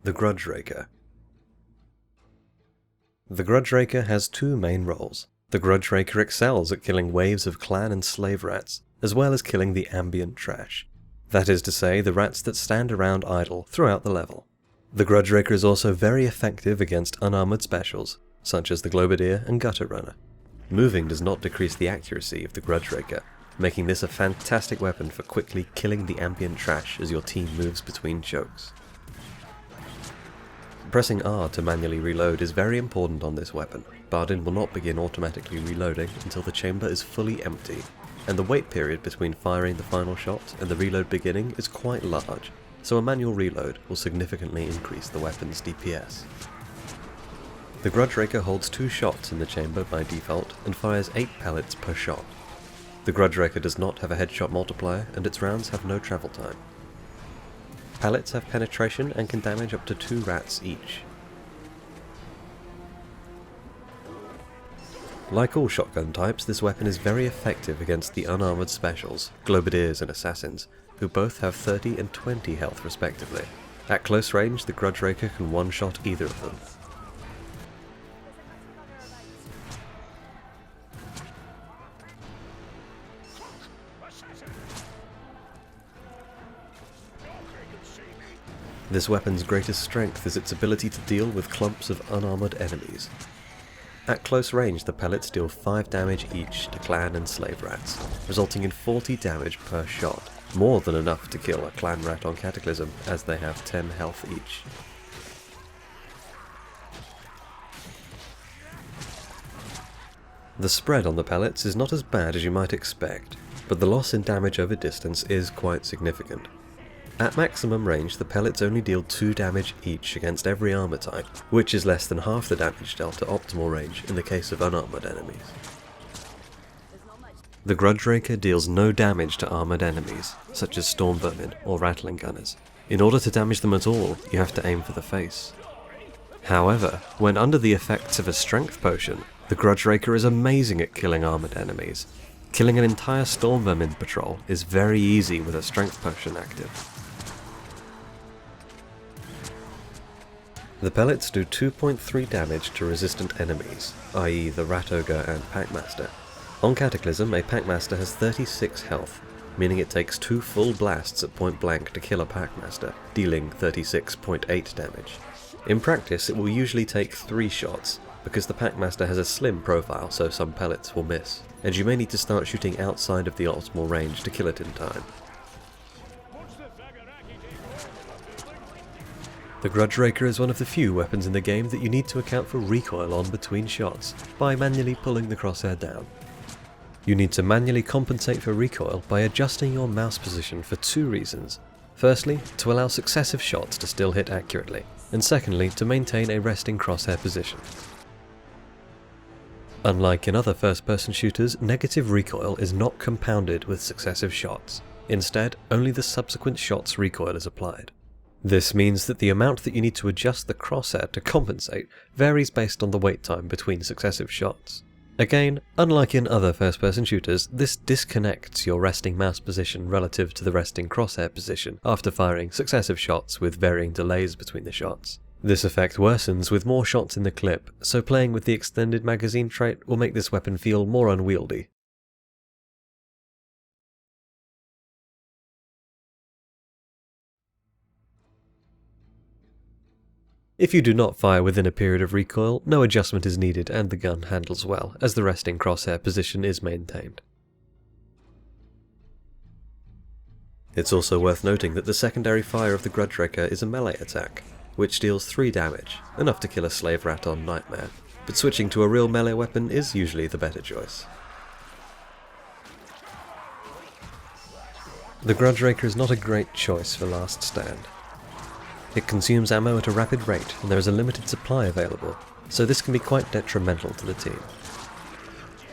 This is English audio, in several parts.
The Grudge-Raker. The Grudge-Raker has two main roles. The Grudge-Raker excels at killing waves of clan and slave rats, as well as killing the ambient trash. That is to say, the rats that stand around idle throughout the level. The Grudge-Raker is also very effective against unarmored specials, such as the Globadier and Gutter Runner. Moving does not decrease the accuracy of the Grudge-Raker, making this a fantastic weapon for quickly killing the ambient trash as your team moves between chokes. Pressing R to manually reload is very important on this weapon. Bardin will not begin automatically reloading until the chamber is fully empty, and the wait period between firing the final shot and the reload beginning is quite large, so a manual reload will significantly increase the weapon's DPS. The Grudge-Raker holds 2 shots in the chamber by default and fires 8 pellets per shot. The Grudge-Raker does not have a headshot multiplier and its rounds have no travel time. Pellets have penetration and can damage up to 2 rats each. Like all shotgun types, this weapon is very effective against the unarmored specials, Globadiers and Assassins, who both have 30 and 20 health respectively. At close range, the Grudge-Raker can one-shot either of them. This weapon's greatest strength is its ability to deal with clumps of unarmored enemies. At close range, the pellets deal 5 damage each to clan and slave rats, resulting in 40 damage per shot, more than enough to kill a clan rat on Cataclysm, as they have 10 health each. The spread on the pellets is not as bad as you might expect, but the loss in damage over distance is quite significant. At maximum range, the pellets only deal 2 damage each against every armor type, which is less than half the damage dealt at optimal range in the case of unarmored enemies. The Grudge-Raker deals no damage to armored enemies, such as storm vermin or rattling gunners. In order to damage them at all, you have to aim for the face. However, when under the effects of a strength potion, the Grudge-Raker is amazing at killing armored enemies. Killing an entire storm vermin patrol is very easy with a strength potion active. The pellets do 2.3 damage to resistant enemies, i.e. the Rat Ogre and Packmaster. On Cataclysm, a Packmaster has 36 health, meaning it takes 2 full blasts at point blank to kill a Packmaster, dealing 36.8 damage. In practice, it will usually take 3 shots, because the Packmaster has a slim profile, so some pellets will miss, and you may need to start shooting outside of the optimal range to kill it in time. The Grudge-Raker is one of the few weapons in the game that you need to account for recoil on between shots by manually pulling the crosshair down. You need to manually compensate for recoil by adjusting your mouse position for 2 reasons. Firstly, to allow successive shots to still hit accurately, and secondly, to maintain a resting crosshair position. Unlike in other first-person shooters, negative recoil is not compounded with successive shots. Instead, only the subsequent shot's recoil is applied. This means that the amount that you need to adjust the crosshair to compensate varies based on the wait time between successive shots. Again, unlike in other first-person shooters, this disconnects your resting mouse position relative to the resting crosshair position after firing successive shots with varying delays between the shots. This effect worsens with more shots in the clip, so playing with the extended magazine trait will make this weapon feel more unwieldy. If you do not fire within a period of recoil, no adjustment is needed and the gun handles well, as the resting crosshair position is maintained. It's also worth noting that the secondary fire of the Grudge-Raker is a melee attack, which deals 3 damage, enough to kill a slave rat on Nightmare, but switching to a real melee weapon is usually the better choice. The Grudge-Raker is not a great choice for last stand. It consumes ammo at a rapid rate and there is a limited supply available, so this can be quite detrimental to the team.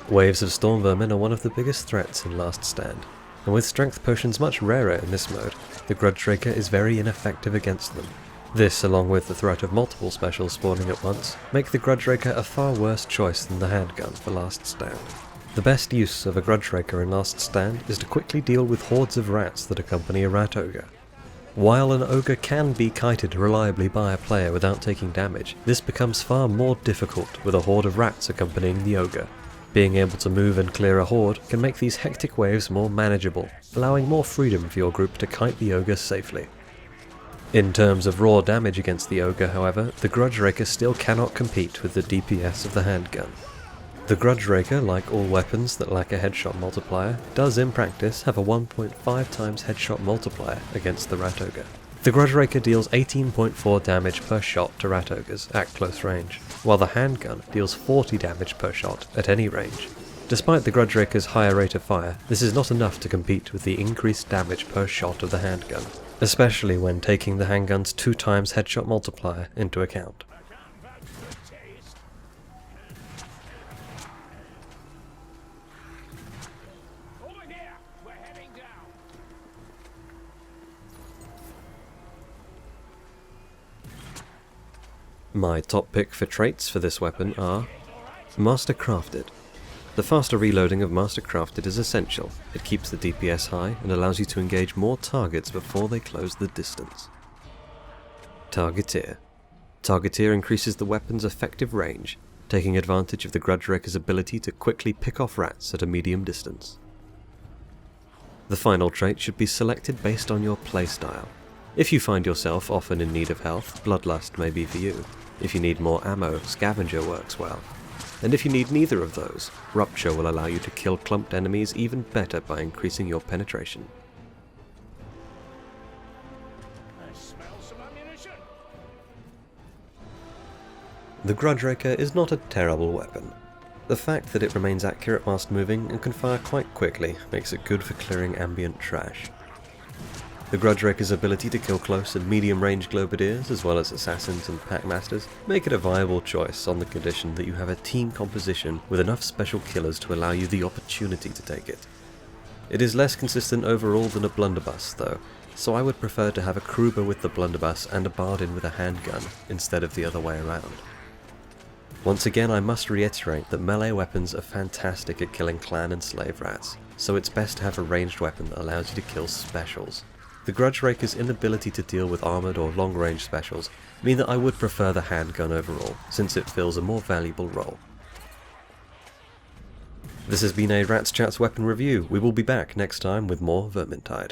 Waves of storm vermin are one of the biggest threats in last stand, and with strength potions much rarer in this mode, the Grudge-Raker is very ineffective against them. This, along with the threat of multiple specials spawning at once, make the Grudge-Raker a far worse choice than the handgun for last stand. The best use of a Grudge-Raker in last stand is to quickly deal with hordes of rats that accompany a Rat Ogre. While an ogre can be kited reliably by a player without taking damage, this becomes far more difficult with a horde of rats accompanying the ogre. Being able to move and clear a horde can make these hectic waves more manageable, allowing more freedom for your group to kite the ogre safely. In terms of raw damage against the ogre, however, the Grudge-Raker still cannot compete with the DPS of the handgun. The Grudge-Raker, like all weapons that lack a headshot multiplier, does in practice have a 1.5 times headshot multiplier against the Rat Ogre. The Grudge-Raker deals 18.4 damage per shot to Rat Ogres at close range, while the handgun deals 40 damage per shot at any range. Despite the Grudge-Raker's higher rate of fire, this is not enough to compete with the increased damage per shot of the handgun, especially when taking the handgun's 2 times headshot multiplier into account. My top pick for traits for this weapon are Master Crafted. The faster reloading of Master Crafted is essential. It keeps the DPS high and allows you to engage more targets before they close the distance. Targeteer. Targeteer increases the weapon's effective range, taking advantage of the Grudge-Raker's ability to quickly pick off rats at a medium distance. The final trait should be selected based on your playstyle. If you find yourself often in need of health, Bloodlust may be for you. If you need more ammo, Scavenger works well. And if you need neither of those, Rupture will allow you to kill clumped enemies even better by increasing your penetration. I smell some ammunition. The Grudge-Raker is not a terrible weapon. The fact that it remains accurate whilst moving and can fire quite quickly makes it good for clearing ambient trash. The Grudge-Raker's ability to kill close and medium-range Globadiers, as well as Assassins and Packmasters, make it a viable choice on the condition that you have a team composition with enough special killers to allow you the opportunity to take it. It is less consistent overall than a blunderbuss, though, so I would prefer to have a Kruber with the blunderbuss and a Bardin with a handgun, instead of the other way around. Once again, I must reiterate that melee weapons are fantastic at killing clan and slave rats, so it's best to have a ranged weapon that allows you to kill specials. The Grudge-Raker's inability to deal with armoured or long-range specials mean that I would prefer the handgun overall, since it fills a more valuable role. This has been a Rats Chats weapon review. We will be back next time with more Vermintide.